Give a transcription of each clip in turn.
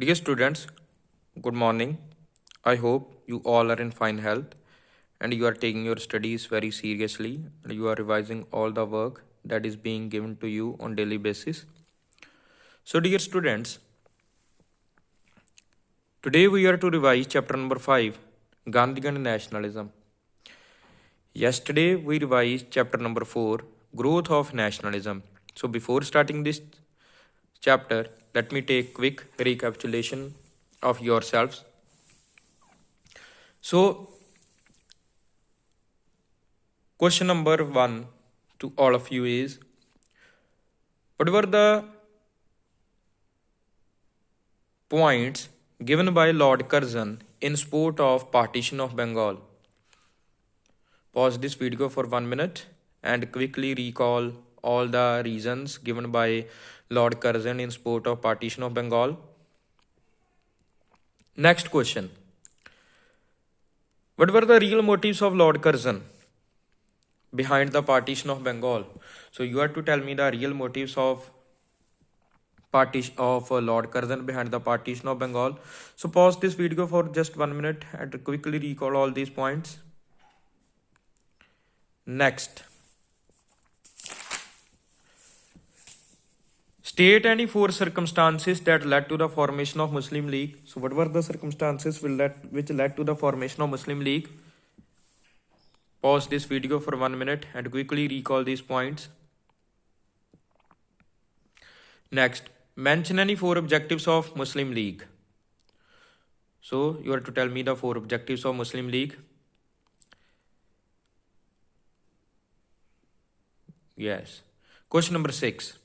Dear students, good morning. I hope you all are in fine health and you are taking your studies very seriously and you are revising all the work that is being given to you on daily basis. So dear students, today we are to revise chapter number 5, Gandhian Nationalism. Yesterday we revised chapter number 4, Growth of Nationalism. So before starting this chapter, let me take quick recapitulation of yourselves. So question number 1 to all of you is, what were the points given by Lord Curzon in support of partition of Bengal? Pause this video for 1 minute and quickly recall all the reasons given by Lord Curzon in support of partition of Bengal. Next question. What were the real motives of Lord Curzon behind the partition of Bengal? So you have to tell me the real motives of Lord Curzon behind the partition of Bengal. So pause this video for just 1 minute and quickly recall all these points. Next. State any 4 circumstances that led to the formation of Muslim League. So what were the circumstances which led to the formation of Muslim League? Pause this video for 1 minute and quickly recall these points. Next, mention any 4 objectives of Muslim League. So you have to tell me the 4 objectives of Muslim League. Yes. Question number 6.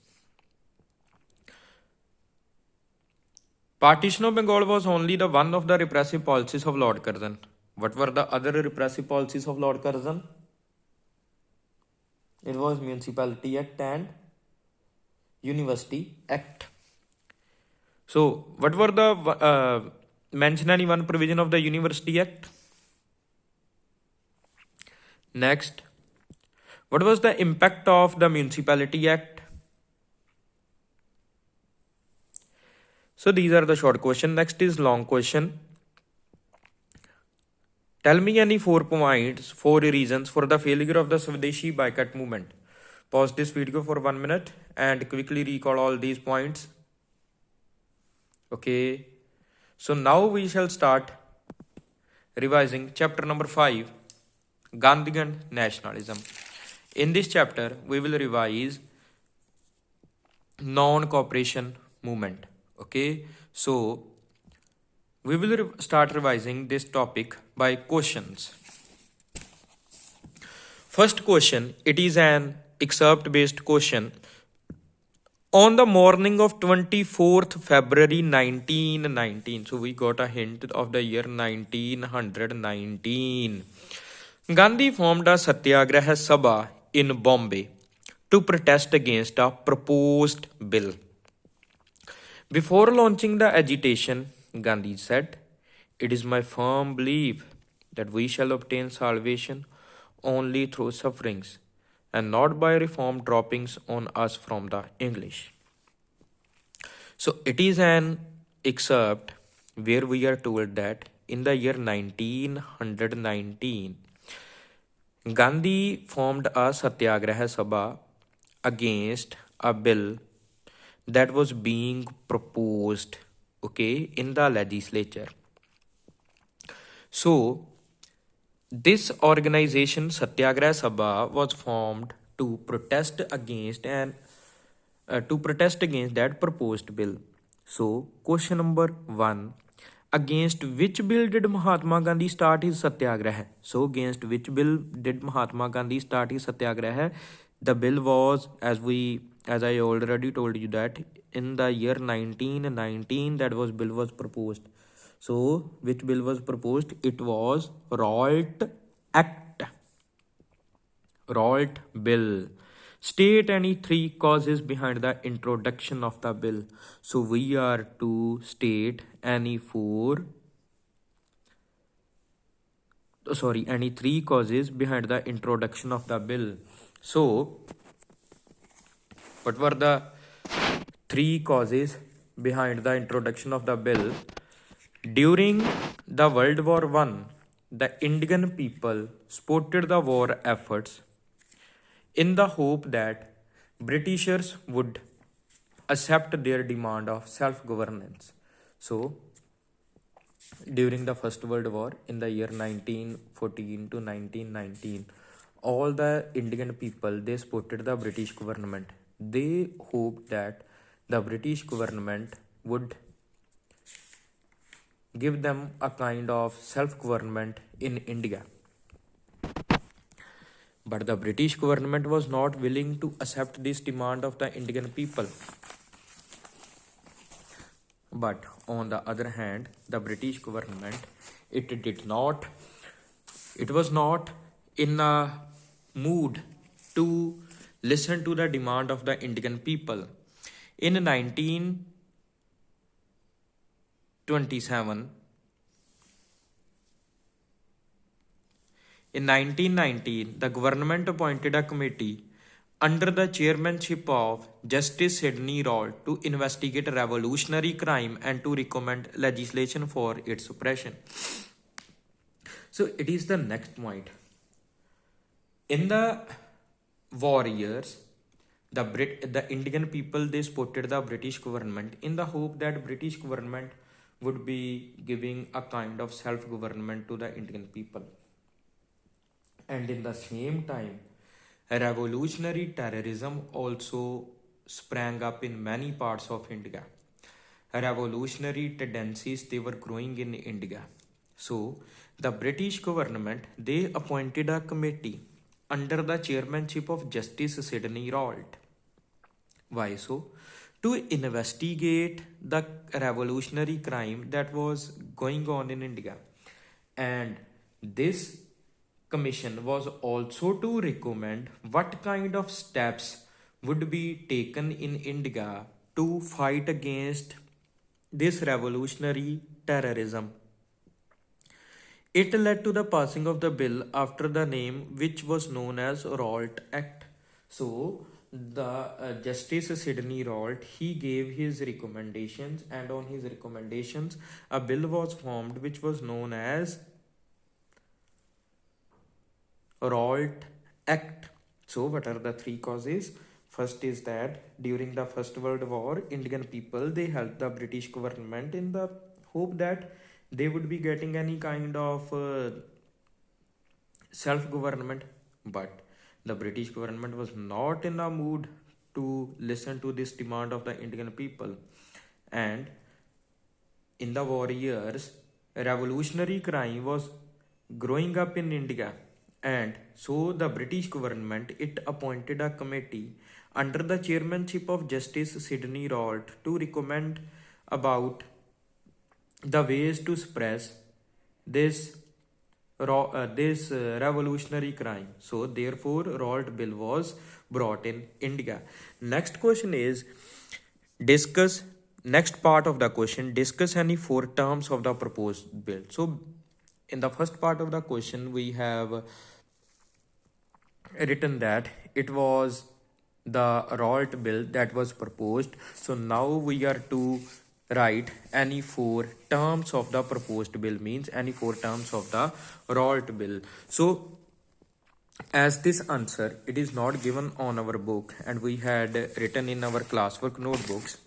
Partition of Bengal was only the one of the repressive policies of Lord Curzon. What were the other repressive policies of Lord Curzon? It was Municipality Act and University Act. So, what were the mention any one provision of the University Act? Next, what was the impact of the Municipality Act? So these are the short question. Next is long question. Tell me any 4 points, 4 reasons for the failure of the Swadeshi boycott movement. Pause this video for 1 minute and quickly recall all these points. Okay. So now we shall start revising chapter number 5, Gandhian Nationalism. In this chapter, we will revise non-cooperation movement. Okay, so we will start revising this topic by questions. First question, it is an excerpt based question. On the morning of 24th February 1919, so we got a hint of the year 1919, Gandhi formed a Satyagraha Sabha in Bombay to protest against a proposed bill. Before launching the agitation, Gandhi said, "It is my firm belief that we shall obtain salvation only through sufferings and not by reform droppings on us from the English." So it is an excerpt where we are told that in the year 1919, Gandhi formed a Satyagraha Sabha against a bill that was being proposed, okay, in the legislature. So this organization Satyagraha Sabha was formed to protest against that proposed bill. So question number 1, against which bill did Mahatma Gandhi start his Satyagraha? So against which bill did Mahatma Gandhi start his Satyagraha? The bill was, as I already told you, that in the year 1919 bill was proposed. So which bill was proposed? It was Rowlatt Act. Rowlatt Bill. State any 3 causes behind the introduction of the bill. So we are to state any 3 causes behind the introduction of the bill. So what were the 3 causes behind the introduction of the bill. During the World War I, the Indian people supported the war efforts in the hope that Britishers would accept their demand of self-governance. So, during the First World War in the year 1914 to 1919, all the Indian people, they supported the British government. They hoped that the British government would give them a kind of self-government in India. But the British government was not willing to accept this demand of the Indian people. But on the other hand, the British government, it was not in a mood to listen to the demand of the Indian people. In 1927, in 1919, the government appointed a committee under the chairmanship of Justice Sidney Rowlatt to investigate revolutionary crime and to recommend legislation for its suppression. So it is the next point. In the war years, the Indian people, they supported the British government in the hope that British government would be giving a kind of self-government to the Indian people. And in the same time, revolutionary terrorism also sprang up in many parts of India. Revolutionary tendencies, they were growing in India. So the British government, they appointed a committee under the chairmanship of Justice Sidney Rowlatt. Why so? To investigate the revolutionary crime that was going on in India. And this commission was also to recommend what kind of steps would be taken in India to fight against this revolutionary terrorism. It led to the passing of the bill after the name which was known as Rowlatt Act. So the Justice Sidney Rowlatt, he gave his recommendations, and on his recommendations a bill was formed which was known as Rowlatt Act. So what are the three causes? First is that during the First World War, Indian people, they helped the British government in the hope that they would be getting any kind of self-government. But the British government was not in the mood to listen to this demand of the Indian people. And in the war years, revolutionary crime was growing up in India. And so the British government, it appointed a committee under the chairmanship of Justice Sidney Rowlatt to recommend about the ways to suppress this revolutionary crime. So therefore Rowlatt bill was brought in India. Next question is, discuss next part of the question, discuss any four terms of the proposed bill. So in the first part of the question, we have written that it was the Rowlatt bill that was proposed. So now we are to write any four terms of the proposed bill, means any four terms of the Rowlatt bill. So as this answer, it is not given on our book and we had written in our classwork notebooks.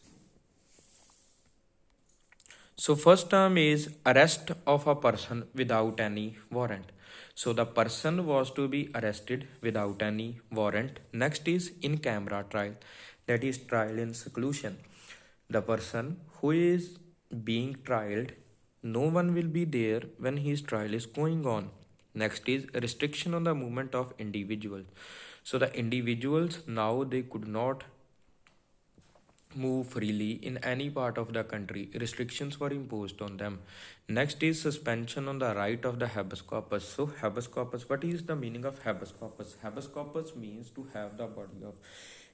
So first term is arrest of a person without any warrant. So the person was to be arrested without any warrant. Next is in camera trial, that is trial in seclusion. The person who is being trialed, no one will be there when his trial is going on. Next is restriction on the movement of individuals. So the individuals now, they could not move freely in any part of the country. Restrictions were imposed on them. Next is suspension on the right of the habeas corpus. So habeas corpus, what is the meaning of habeas corpus? Habeas corpus means to have the body of.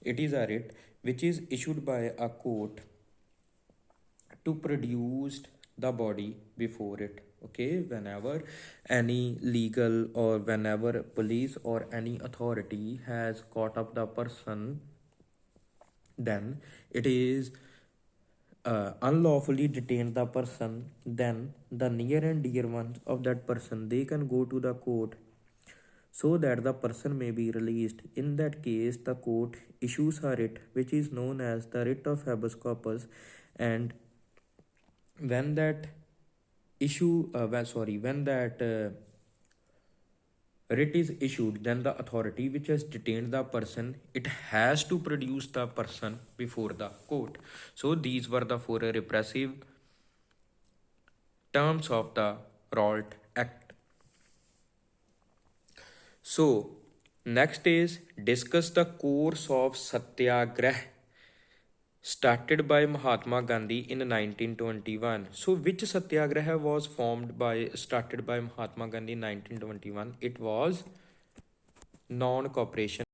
It is a writ which is issued by a court to produce the body before it. Okay, whenever any legal or whenever police or any authority has caught up the person, then it is unlawfully detain the person, then the near and dear ones of that person, they can go to the court so that the person may be released. In that case, the court issues a writ which is known as the writ of habeas corpus, and when that when that writ is issued, then the authority which has detained the person, it has to produce the person before the court. So these were the four repressive terms of the Rowlatt Act. So next is discuss the course of satyagrah started by Mahatma Gandhi in 1921. So which satyagraha was started by Mahatma Gandhi in 1921? It was non-cooperation